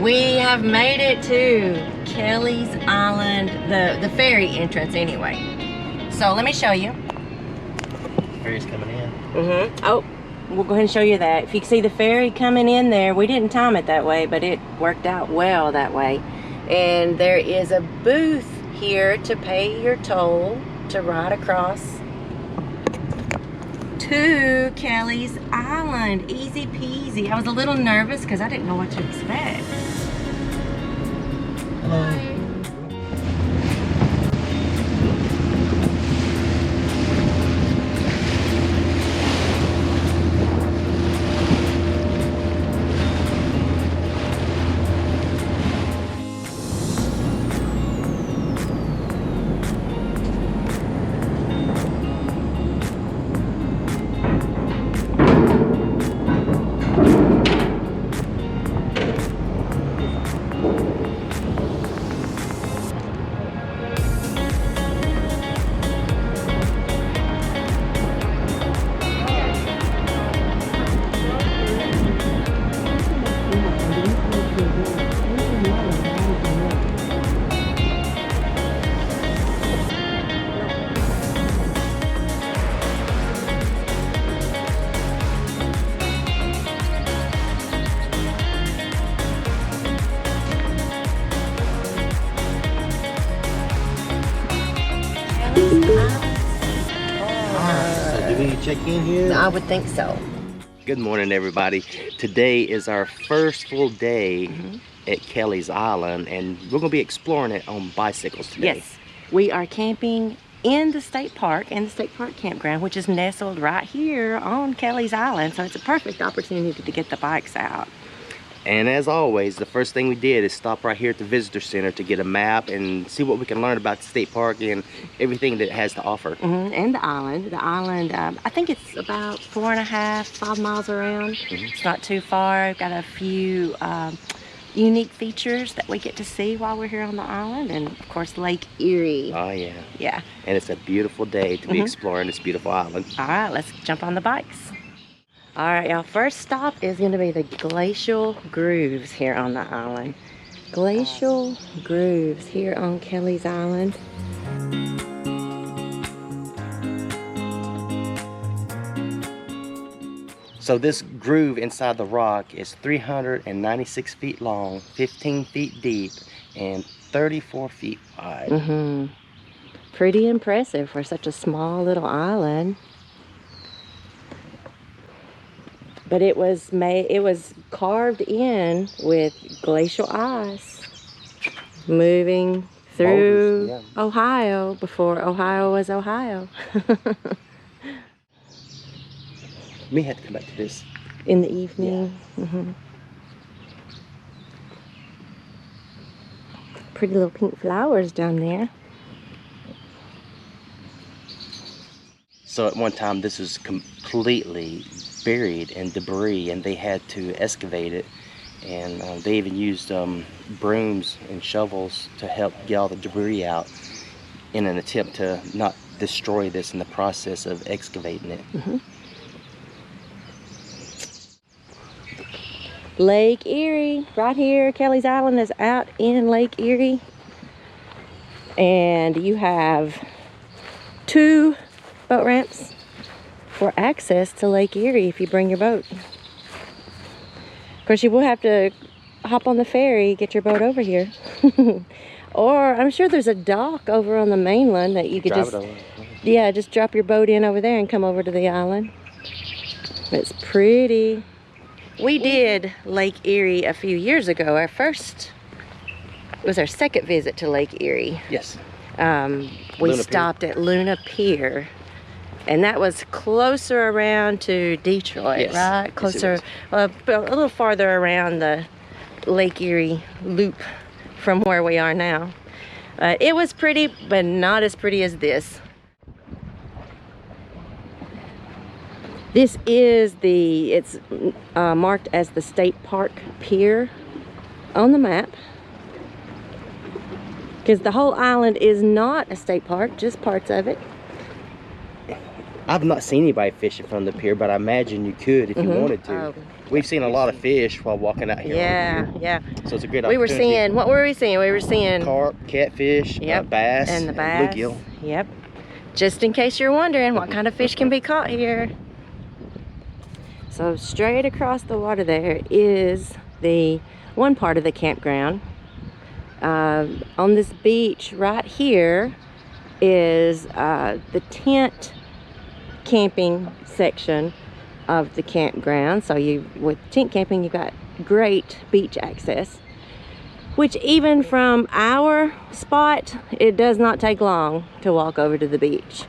We have made it to Kelleys Island, the ferry entrance anyway. So let me show you. Ferry's coming in. Oh, we'll go ahead and show you that. If you can see the ferry coming in there, we didn't time it that way, but it worked out well that way. And there is a booth here to pay your toll to ride across to Kelleys Island. Easy peasy. I was a little nervous because I didn't know what to expect. Hello. So do we check in here? I would think so. Good morning, everybody. Today is our first full day at Kelleys Island, and we're going to be exploring it on bicycles today. Yes, we are camping in the state park, campground, which is nestled right here on Kelleys Island. So it's a perfect opportunity to get the bikes out. And as always, the first thing we did is stop right here at the visitor center to get a map and see what we can learn about the state park and everything that it has to offer. And the island. I think it's about 4.5, 5 miles around. It's not too far. Got a few unique features that we get to see while we're here on the island, and of course Lake Erie. Oh yeah. Yeah. And it's a beautiful day to be exploring this beautiful island. All right, let's jump on the bikes. All right, y'all, first stop is going to be the glacial grooves here on the island. Glacial grooves here on Kelleys Island. So this groove inside the rock is 396 feet long, 15 feet deep, and 34 feet wide. Pretty impressive for such a small little island. But it was carved in with glacial ice moving through Ohio before Ohio was Ohio. We had to come back to this in the evening. Pretty little pink flowers down there. So at one time this was completely buried in debris, and they had to excavate it, and they even used brooms and shovels to help get all the debris out in an attempt to not destroy this in the process of excavating it. Lake Erie, right here. Kelleys Island is out in Lake Erie, and you have 2 boat ramps for access to Lake Erie if you bring your boat. Of course, you will have to hop on the ferry, get your boat over here. Or I'm sure there's a dock over on the mainland that you could just drop your boat in over there and come over to the island. It's pretty. We did Lake Erie a few years ago. It was our second visit to Lake Erie. Yes. We stopped at Luna Pier. And that was closer around to Detroit, right? Closer, a little farther around the Lake Erie loop from where we are now. It was pretty, but not as pretty as this. This is it's marked as the State Park Pier on the map. Because the whole island is not a state park, just parts of it. I've not seen anybody fishing from the pier, but I imagine you could if you wanted to. Oh. We've seen a lot of fish while walking out here. Yeah, On the pier. yeah. So it's a great We were opportunity. seeing, what were we seeing? We were seeing Carp, catfish, yep, bass, and the bass. bluegill. Yep. Just in case you're wondering what kind of fish can be caught here. So straight across the water there is the one part of the campground. On this beach right here is the tent camping section of the campground. So with tent camping, you've got great beach access, which even from our spot, it does not take long to walk over to the beach.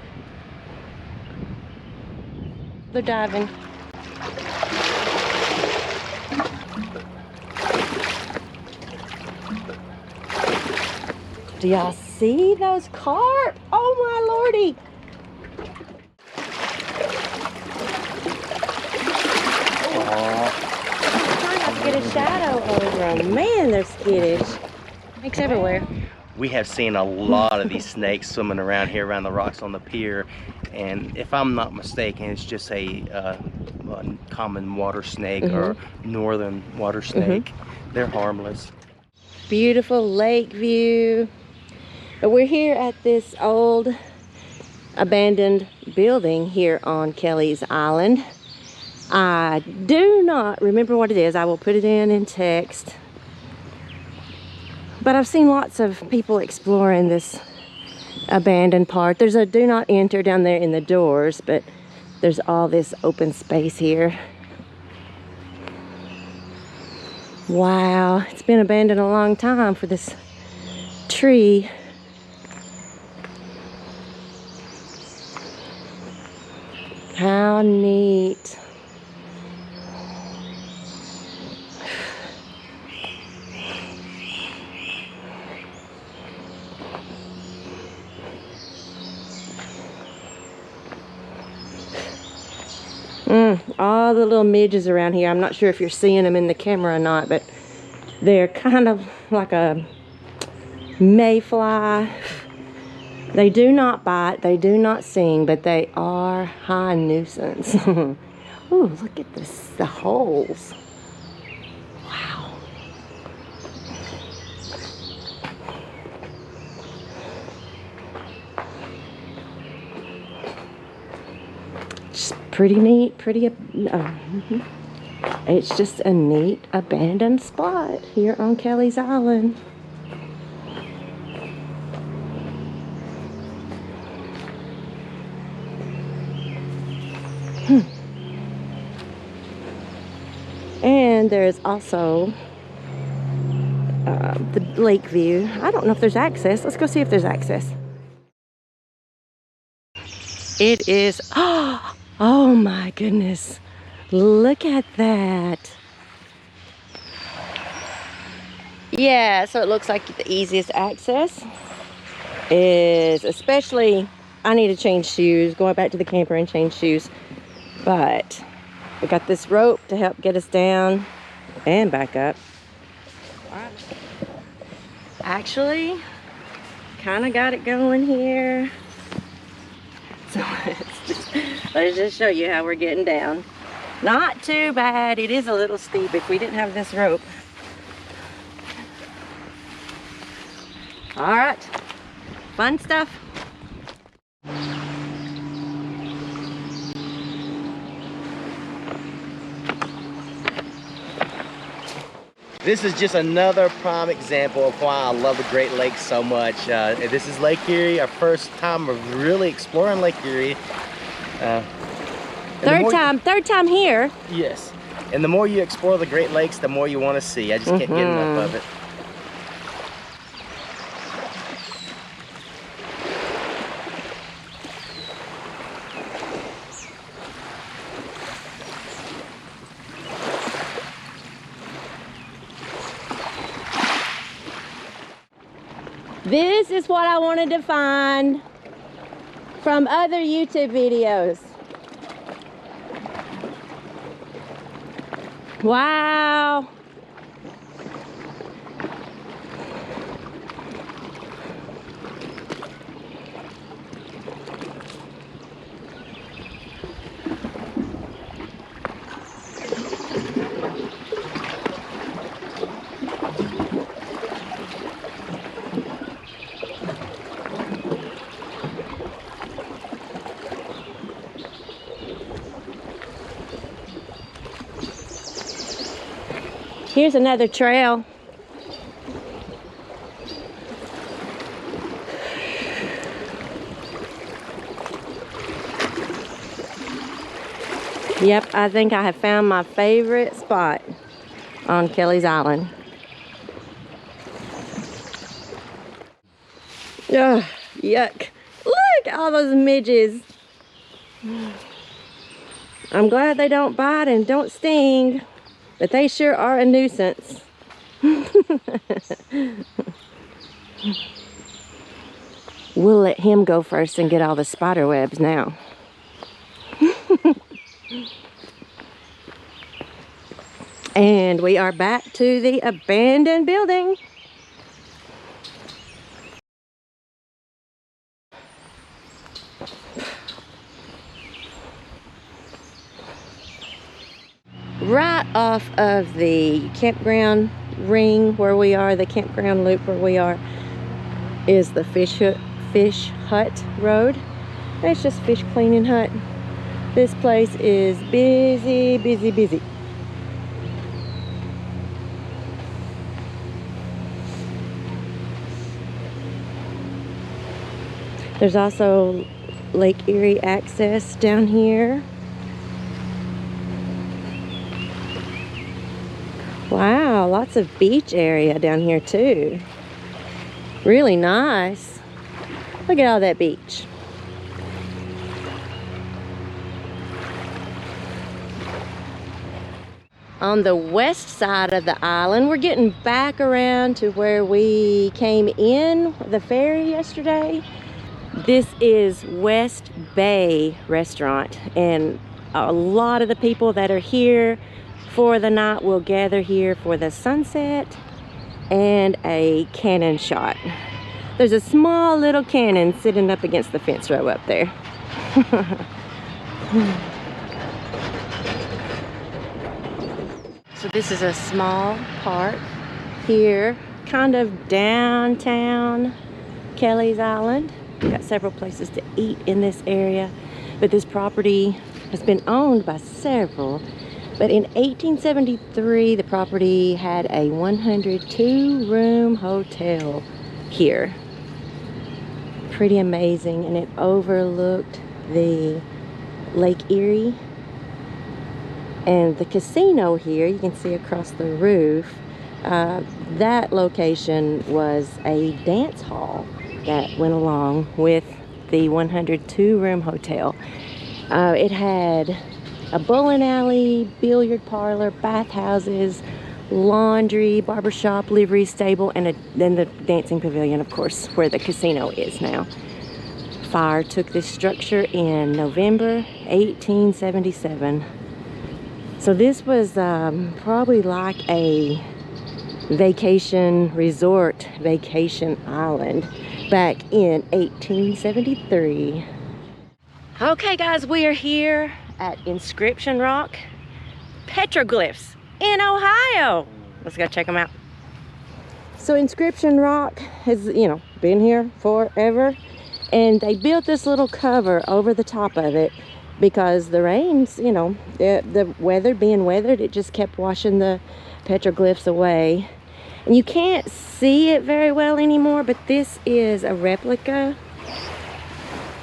They're diving. Do y'all see those carp? Oh my lordy! Trying not to get a shadow over them. Man, they're skittish. Snakes everywhere. We have seen a lot of these snakes swimming around here around the rocks on the pier, and if I'm not mistaken, it's just a common water snake or northern water snake. They're harmless. Beautiful lake view. But we're here at this old abandoned building here on Kelleys Island. I do not remember what it is. I will put it in text. But I've seen lots of people exploring this abandoned part. There's a do not enter down there in the doors, but there's all this open space here. Wow, it's been abandoned a long time for this tree. How neat. All the little midges around here. I'm not sure if you're seeing them in the camera or not, but they're kind of like a mayfly. They do not bite, they do not sting, but they are high nuisance. Ooh, look at this, the holes. Wow. Just pretty neat, it's just a neat abandoned spot here on Kelleys Island. And there's also the lake view. I don't know if there's access. Let's go see if there's access. It is, oh my goodness. Look at that. Yeah, so it looks like the easiest access is, especially, I need to change shoes, going back to the camper and change shoes. But we got this rope to help get us down and back up. Actually, kind of got it going here. So let's just show you how we're getting down. Not too bad. It is a little steep if we didn't have this rope. All right, fun stuff. This is just another prime example of why I love the Great Lakes so much. This is Lake Erie, our first time of really exploring Lake Erie. Third time here. Yes, and the more you explore the Great Lakes, the more you want to see. I just can't get enough of it. This is what I wanted to find from other YouTube videos. Wow. Here's another trail. Yep, I think I have found my favorite spot on Kelleys Island. Ugh, yuck. Look, all those midges. I'm glad they don't bite and don't sting, but they sure are a nuisance. We'll let him go first and get all the spider webs now. And we are back to the abandoned building. Right off of the campground ring where we are, the campground loop where we are, is the fish hut road. It's just fish cleaning hut. This place is busy, busy, busy. There's also Lake Erie access down here. Wow, lots of beach area down here too. Really nice. Look at all that beach. On the west side of the island, we're getting back around to where we came in the ferry yesterday. This is West Bay Restaurant, and a lot of the people that are here for the night will gather here for the sunset and a cannon shot. There's a small little cannon sitting up against the fence row up there. So this is a small park here, kind of downtown Kelleys Island. We've got several places to eat in this area, but this property has been owned by several. But in 1873, the property had a 102-room hotel here. Pretty amazing, and it overlooked the Lake Erie. And the casino here, you can see across the roof, that location was a dance hall that went along with the 102-room hotel. It had a bowling alley, billiard parlor, bathhouses, laundry, barbershop, livery stable, and then the dancing pavilion, of course, where the casino is now. Fire took this structure in November 1877. So this was probably like a vacation resort, vacation island back in 1873. Okay guys, we are here at Inscription Rock, petroglyphs in Ohio. Let's go check them out. So Inscription Rock has, been here forever, and they built this little cover over the top of it because the rains, the weather being weathered, it just kept washing the petroglyphs away. And you can't see it very well anymore, but this is a replica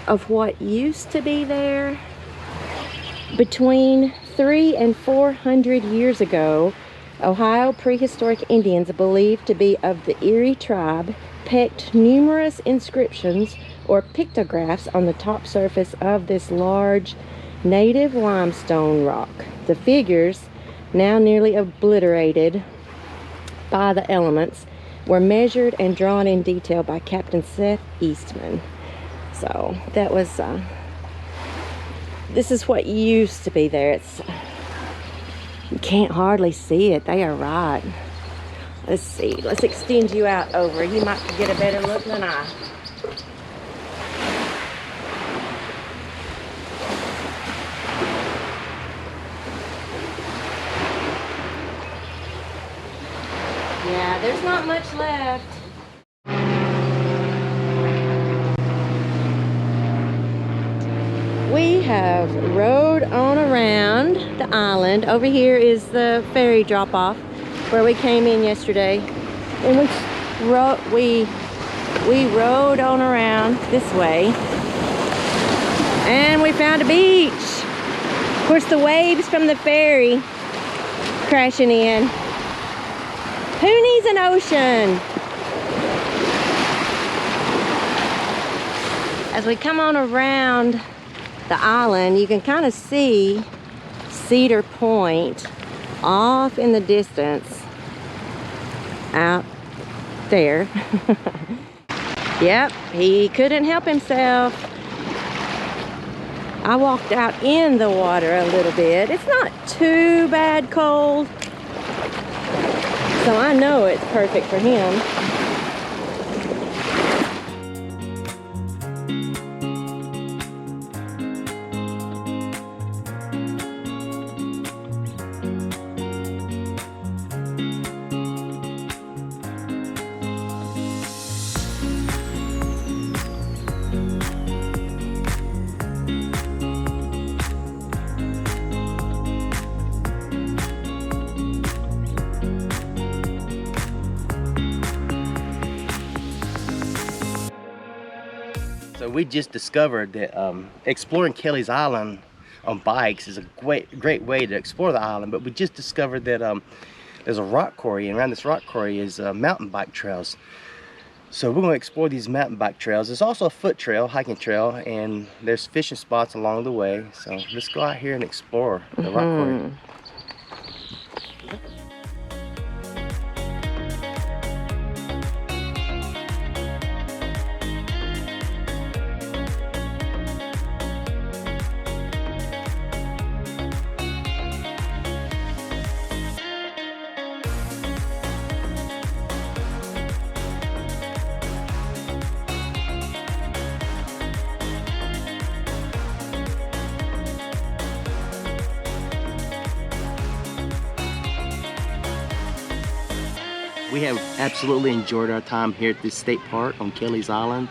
of what used to be there. Between 300 and 400 years ago, Ohio prehistoric Indians believed to be of the Erie tribe pecked numerous inscriptions or pictographs on the top surface of this large native limestone rock. The figures, now nearly obliterated by the elements, were measured and drawn in detail by Captain Seth Eastman. So that was this is what used to be there. You can't hardly see it. They are right. Let's see. Let's extend you out over. You might get a better look than I. Yeah, there's not much left. We have rode on around the island. Over here is the ferry drop-off. where we came in yesterday. And we rode on around this way. And we found a beach. Of course, the waves from the ferry crashing in. Who needs an ocean? As we come on around the island, you can kind of see Cedar Point off in the distance out there. Yep, he couldn't help himself. I walked out in the water a little bit. It's not too bad cold, so I know it's perfect for him. So we just discovered that exploring Kelleys Island on bikes is a great way to explore the island, but we just discovered that there's a rock quarry, and around this rock quarry is mountain bike trails. So we're going to explore these mountain bike trails. There's also a foot trail, hiking trail, and there's fishing spots along the way. So let's go out here and explore the rock quarry. We have absolutely enjoyed our time here at this state park on Kelleys Island.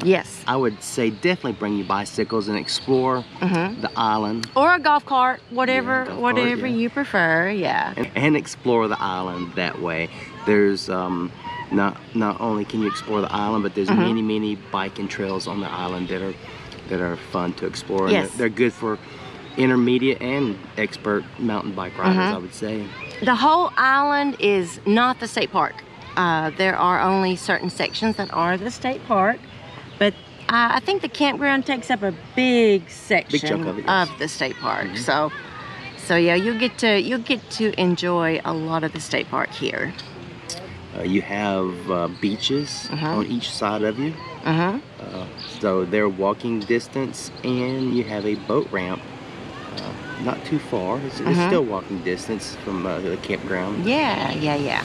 Yes. I would say definitely bring your bicycles and explore the island. Or a golf cart, whatever, Yeah, whatever you prefer. Yeah. And explore the island that way. There's not only can you explore the island, but there's many biking trails on the island that are fun to explore. And Yes. they're good for intermediate and expert mountain bike riders, I would say. The whole island is not the state park. There are only certain sections that are the state park, but I think the campground takes up a big section chunk of it, yes. of the state park. So yeah, you'll get to enjoy a lot of the state park here. You have beaches on each side of you, so they're walking distance, and you have a boat ramp. Not too far. It's still walking distance from the campground. Yeah.